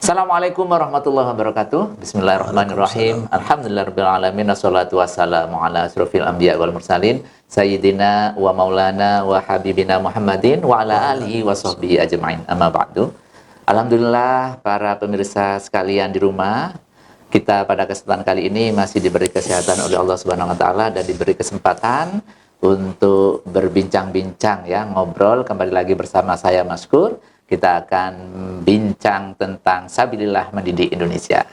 Assalamualaikum warahmatullahi wabarakatuh. Bismillahirrahmanirrahim. Alhamdulillahirabbil alamin wassalatu wassalamu ala asrofil anbiya wal mursalin sayyidina wa maulana wa habibina Muhammadin wa ala alihi wa sahbihi ajma'in. Amma ba'du. Alhamdulillah para pemirsa sekalian di rumah, kita pada kesempatan kali ini masih diberi kesehatan oleh Allah Subhanahu wa taala dan diberi kesempatan untuk berbincang-bincang ya, ngobrol kembali lagi bersama saya Maskur. Kita akan bincang tentang Sabilillah Mendidik Indonesia.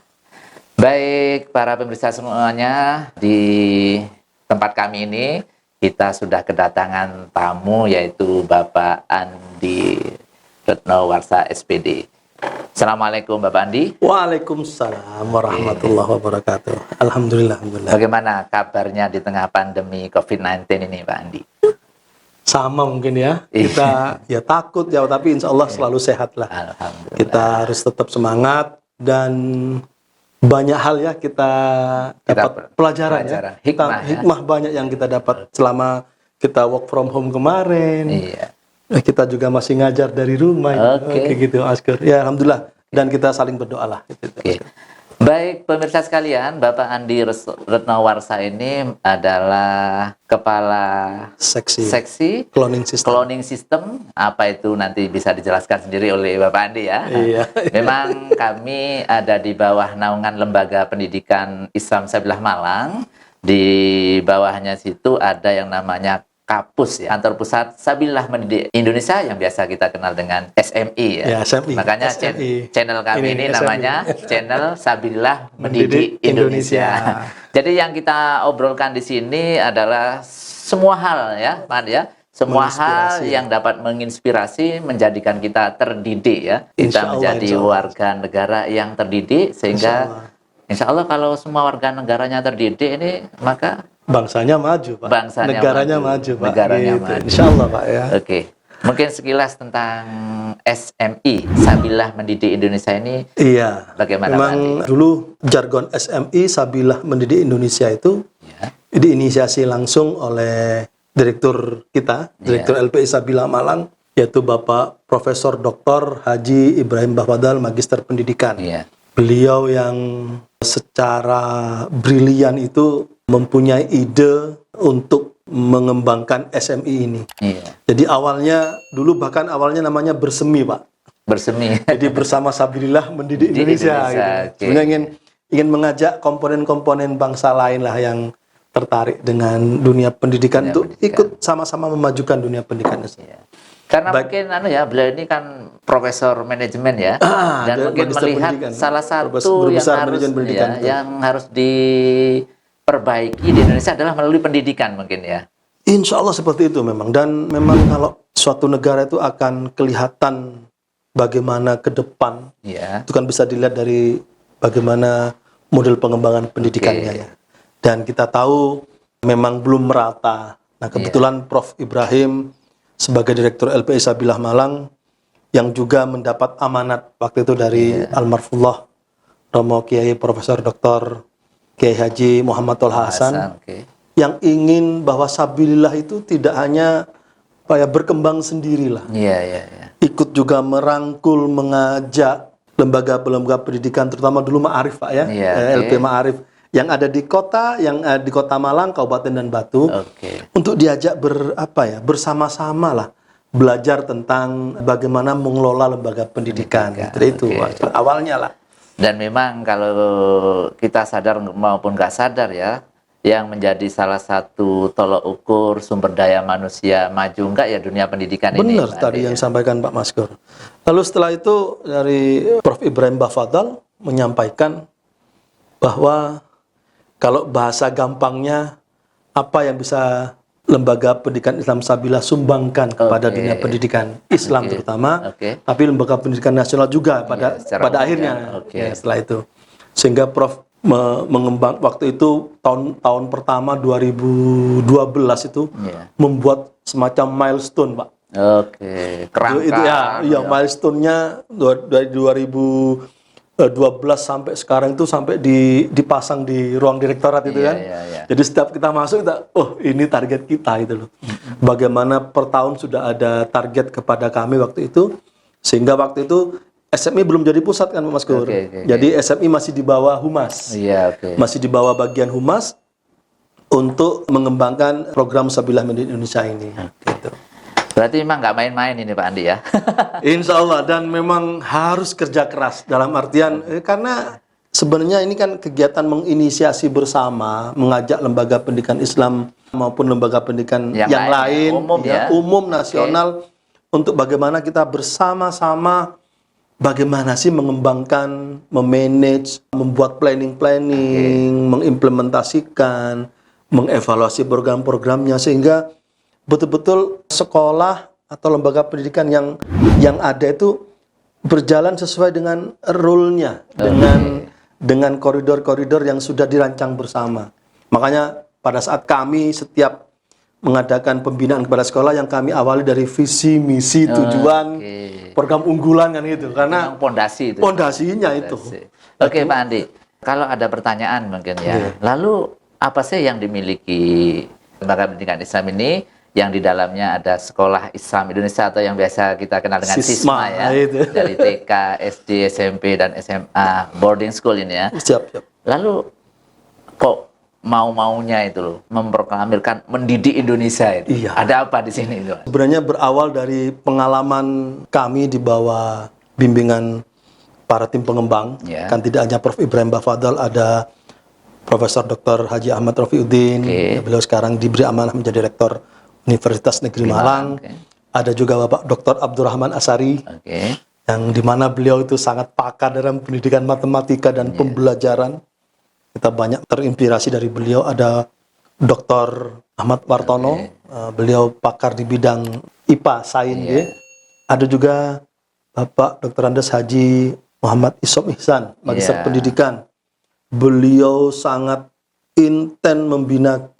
Baik, para pemirsa semuanya, di tempat kami ini kita sudah kedatangan tamu yaitu Bapak Andi Retnowarsa SPD. Assalamualaikum Bapak Andi. Waalaikumsalam warahmatullahi wabarakatuh. Alhamdulillah. Bagaimana kabarnya di tengah pandemi COVID-19 ini Pak Andi? Sama mungkin ya, kita ya takut ya, tapi insya Allah selalu sehat lah. Alhamdulillah. Kita harus tetap semangat dan banyak hal ya kita dapat pelajaran ya. Hikmah banyak yang kita dapat selama kita work from home kemarin. Iya. Kita juga masih ngajar dari rumah. Oke. Gitu Maskur. Ya Alhamdulillah, dan kita saling berdoa lah. Oke. Baik pemirsa sekalian, Bapak Andi Retnowarsa ini adalah Kepala Seksi Cloning System. Apa itu nanti bisa dijelaskan sendiri oleh Bapak Andi ya. Iya. Memang kami ada di bawah naungan Lembaga Pendidikan Islam Sabilillah Malang. Di bawahnya situ ada yang namanya Kapus ya, Kantor Pusat Sabilillah Mendidik Indonesia yang biasa kita kenal dengan SMI ya. SMI. Makanya SMI. channel kami ini SMI. namanya channel Sabilillah Mendidik Indonesia. Jadi yang kita obrolkan di sini adalah semua hal ya, Pak ya. Semua hal yang dapat menginspirasi, menjadikan kita terdidik ya. Kita menjadi warga negara yang terdidik sehingga Insya Allah kalau semua warga negaranya terdidik ini maka bangsanya maju, Pak. Negaranya maju, Pak. Negaranya gitu. maju. Insya Allah, Pak ya. Oke. Mungkin sekilas tentang SMI, Sabilillah Mendidik Indonesia ini. Iya. Bagaimana memang Pak? Dulu jargon SMI, Sabilillah Mendidik Indonesia itu diinisiasi langsung oleh direktur kita, Direktur LPI Sabilillah Malang, yaitu Bapak Profesor Dr. Haji Ibrahim Bafadal, Magister Pendidikan. Iya. Beliau yang secara brilian itu mempunyai ide untuk mengembangkan SMI ini. Iya. Jadi bahkan awalnya namanya bersemi, Pak. Bersemi. Jadi bersama Sabilillah Mendidik Indonesia. Gitu. Okay. Sebenarnya ingin mengajak komponen-komponen bangsa lain lah yang tertarik dengan dunia pendidikan untuk ikut sama-sama memajukan dunia pendidikan. Iya. Karena mungkin beliau ini kan profesor manajemen ya, dan mungkin melihat salah satu yang harus diperbaiki di Indonesia adalah melalui pendidikan mungkin ya. Insya Allah seperti itu memang, dan memang kalau suatu negara itu akan kelihatan bagaimana ke depan, itu kan bisa dilihat dari bagaimana model pengembangan pendidikannya ya. Dan kita tahu memang belum merata. Nah kebetulan Prof. Ibrahim sebagai Direktur LPI Sabilillah Malang yang juga mendapat amanat waktu itu dari almarhumullah Romo Kiai Profesor Dr. Kiai Haji Muhammad Tolha Hasan, yang ingin bahwa Sabilillah itu tidak hanya berkembang sendirilah. Ikut juga merangkul, mengajak lembaga-lembaga pendidikan, terutama dulu Ma'arif Pak ya, LP Ma'arif yang ada di kota, di Kota Malang, Kabupaten dan Batu, untuk diajak bersama-sama lah belajar tentang bagaimana mengelola lembaga pendidikan. Itu awalnya lah. Dan memang kalau kita sadar maupun nggak sadar ya, yang menjadi salah satu tolok ukur sumber daya manusia maju enggak ya dunia pendidikan ini. Benar tadi yang sampaikan Pak Maskur. Lalu setelah itu dari Prof. Ibrahim Bafadal menyampaikan bahwa kalau bahasa gampangnya, apa yang bisa lembaga pendidikan Islam Sabilillah sumbangkan kepada dunia pendidikan Islam terutama, tapi lembaga pendidikan nasional juga pada akhirnya setelah itu. Sehingga Prof mengembang waktu itu tahun pertama 2012 itu membuat semacam milestone, Pak. Kerangka. Itu milestone-nya dari 2012 sampai sekarang itu sampai dipasang di ruang direktorat itu kan. Jadi setiap kita masuk ini target kita itu loh. Bagaimana per tahun sudah ada target kepada kami waktu itu, sehingga waktu itu SMI belum jadi pusat kan Mas Gur. Jadi SMI masih di bawah Humas. Iya, Masih di bawah bagian Humas untuk mengembangkan program Sabilah Indonesia ini. Gitu. Berarti memang nggak main-main ini Pak Andi ya? Insya Allah, dan memang harus kerja keras dalam artian karena sebenarnya ini kan kegiatan menginisiasi bersama, mengajak lembaga pendidikan Islam maupun lembaga pendidikan yang lain umum nasional untuk bagaimana kita bersama-sama bagaimana sih mengembangkan, memanage, membuat planning, mengimplementasikan, mengevaluasi program-programnya sehingga betul-betul sekolah atau lembaga pendidikan yang ada itu berjalan sesuai dengan rule-nya, dengan koridor-koridor yang sudah dirancang bersama. Makanya pada saat kami setiap mengadakan pembinaan kepada sekolah yang kami awali dari visi, misi, tujuan, program unggulan kan gitu. Karena pondasi itu. Pondasinya itu. Oke Pak Andi, kalau ada pertanyaan mungkin ya. Lalu apa sih yang dimiliki lembaga pendidikan Islam ini yang di dalamnya ada sekolah Islam Indonesia atau yang biasa kita kenal dengan Sisma ya. Dari TK, SD, SMP dan SMA, boarding school ini ya. Siap. Lalu kok mau-maunya itu loh memproklamirkan mendidik Indonesia itu. Iya. Ada apa di sini itu? Sebenarnya berawal dari pengalaman kami di bawah bimbingan para tim pengembang. Kan tidak hanya Prof Ibrahim Bafadal, ada Profesor Dr. Haji Ahmad Rafiuddin. Beliau sekarang diberi amanah menjadi rektor Universitas Negeri Malang. Ada juga Bapak Dr. Abdurrahman Asari. Yang dimana beliau itu sangat pakar dalam pendidikan matematika dan pembelajaran. Kita banyak terinspirasi dari beliau. Ada Dr. Ahmad Wartono, beliau pakar di bidang IPA, Sains. Ada juga Bapak Dr. Andes Haji Muhammad Isom Ihsan, Magister Pendidikan. Beliau sangat intens membina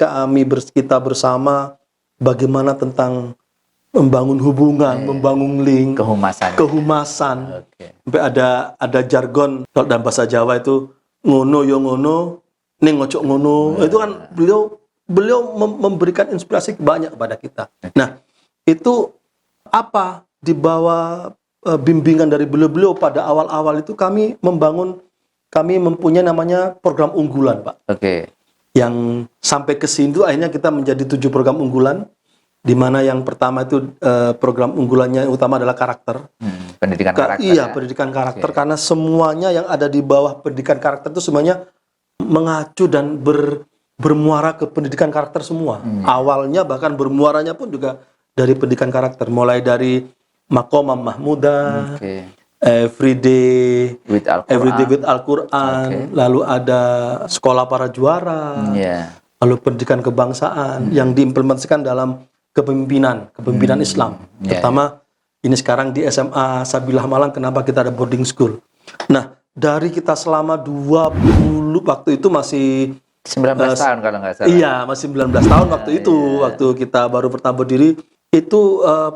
kita bersama bagaimana tentang membangun hubungan, membangun link, kehumasan. Sampai ada jargon kalau dalam bahasa Jawa itu ngono yo ngono, ning ngocok ngono. Itu kan beliau memberikan inspirasi banyak kepada kita. Nah, itu apa di bawah bimbingan dari beliau pada awal-awal itu kami mempunyai namanya program unggulan, Pak. Yang sampai ke sini akhirnya kita menjadi 7 program unggulan, di mana yang pertama itu program unggulannya yang utama adalah karakter. Pendidikan karakter. Iya, pendidikan karakter, karena semuanya yang ada di bawah pendidikan karakter itu semuanya mengacu dan bermuara ke pendidikan karakter semua. Awalnya bahkan bermuaranya pun juga dari pendidikan karakter, mulai dari Maqamah Mahmudah, Everyday with Al-Quran, lalu ada sekolah para juara, lalu pendidikan kebangsaan yang diimplementasikan dalam kepemimpinan Islam. Pertama, ini sekarang di SMA Sabilah Malang, kenapa kita ada boarding school. Nah, dari kita selama 20, waktu itu masih 19 tahun kalau nggak salah. Iya, masih 19 tahun waktu itu, waktu kita baru pertama berdiri, itu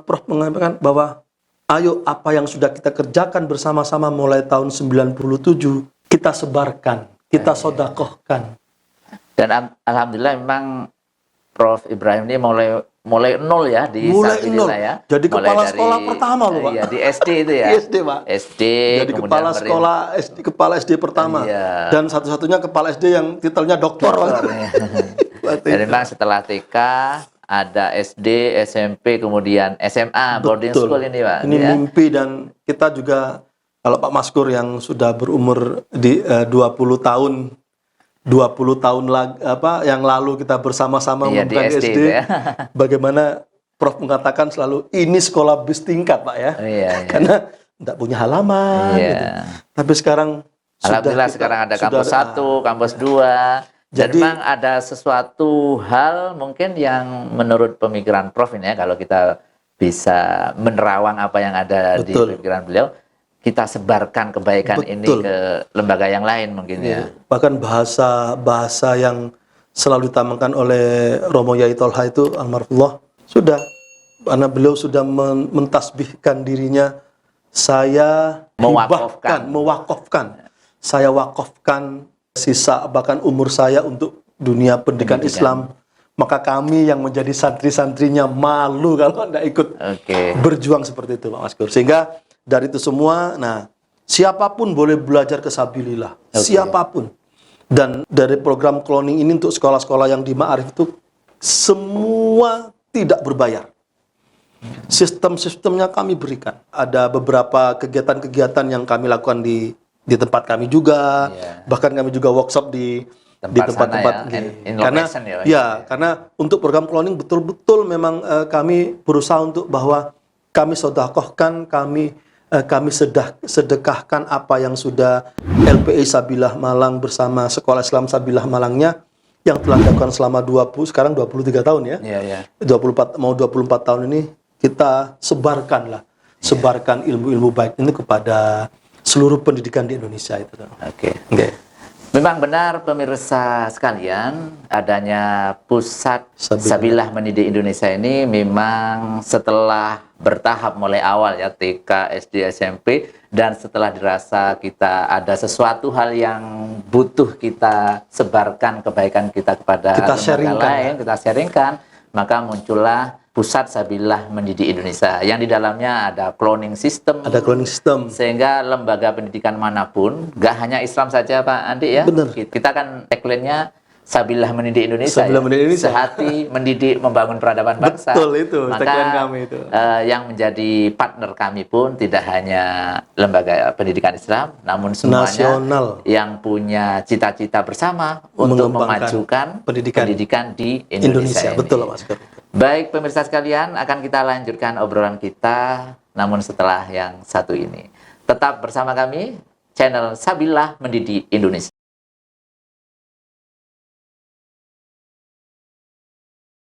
Prof menyampaikan bahwa ayo apa yang sudah kita kerjakan bersama-sama mulai tahun 97, kita sebarkan, kita sodakohkan. Dan alhamdulillah memang Prof Ibrahim ini mulai nol ya di nol. Ya. Jadi kepala sekolah pertama loh, Pak. Iya, di SD itu ya. SD, Pak. SD. Jadi kepala SD pertama. Dan satu-satunya kepala SD yang titelnya doktor. Jadi memang setelah TK ada SD, SMP, kemudian SMA, boarding school ini, Pak. Ini mimpi, dan kita juga kalau Pak Maskur yang sudah berumur di 20 tahun lagi yang lalu kita bersama-sama membuka SD. Bagaimana Prof mengatakan selalu ini sekolah bis tingkat, Pak ya. Karena tidak punya halaman gitu. Tapi sekarang alhamdulillah sekarang ada kampus 1, kampus 2. Jadi memang ada sesuatu hal mungkin yang menurut pemikiran Prof ini ya, kalau kita bisa menerawang apa yang ada di pemikiran beliau, kita sebarkan kebaikan ini ke lembaga yang lain mungkin ya. Bahkan bahasa yang selalu ditamakan oleh Romo Yai Tolha itu almarhumullah, sudah, karena beliau sudah mentasbihkan dirinya, saya mewakafkan, saya wakafkan sisa bahkan umur saya untuk dunia pendidikan Islam. Maka kami yang menjadi santri-santrinya malu kalau tidak ikut berjuang seperti itu, Pak Maskur. Sehingga dari itu semua, nah Siapapun boleh belajar ke sabilillah, Oke. siapapun. Dan dari program cloning ini untuk sekolah-sekolah yang di Ma'arif itu semua tidak berbayar. Sistem-sistemnya kami berikan. Ada beberapa kegiatan-kegiatan yang kami lakukan di tempat kami juga. Iya. Bahkan kami juga workshop di tempat-tempat sana ya, in karena location ya, Pak? karena untuk program cloning betul-betul memang kami berusaha untuk bahwa kami sedekahkan, kami sedekahkan apa yang sudah LPI Sabilah Malang bersama Sekolah Islam Sabilah Malangnya yang telah dilakukan selama 23 tahun ya. Iya, iya. 24 tahun ini kita sebarkan ilmu-ilmu baik ini kepada seluruh pendidikan di Indonesia itu. Oke. Memang benar pemirsa sekalian, adanya Pusat Sabilah Mendidik Indonesia ini memang setelah bertahap mulai awal ya, TK, SD, SMP, dan setelah dirasa kita ada sesuatu hal yang butuh kita sebarkan kebaikan kita kepada lembaga lain, kita sharingkan, maka muncullah Pusat Sabilah Mendidik Indonesia yang di dalamnya ada cloning system. Ada cloning system. Sehingga lembaga pendidikan manapun, gak hanya Islam saja Pak Andi ya. Benar. Kita kan tagline-nya Sabilah Mendidik Indonesia. Sabilah Mendidik Indonesia. Sehati mendidik membangun peradaban bangsa. Betul itu, tagline Maka kami itu. Yang menjadi partner kami pun tidak hanya lembaga pendidikan Islam, namun semuanya nasional yang punya cita-cita bersama untuk memajukan pendidikan di Indonesia ini. Betul Mas. Baik pemirsa sekalian, akan kita lanjutkan obrolan kita, namun setelah yang satu ini. Tetap bersama kami, channel Sabilah Mendidik Indonesia.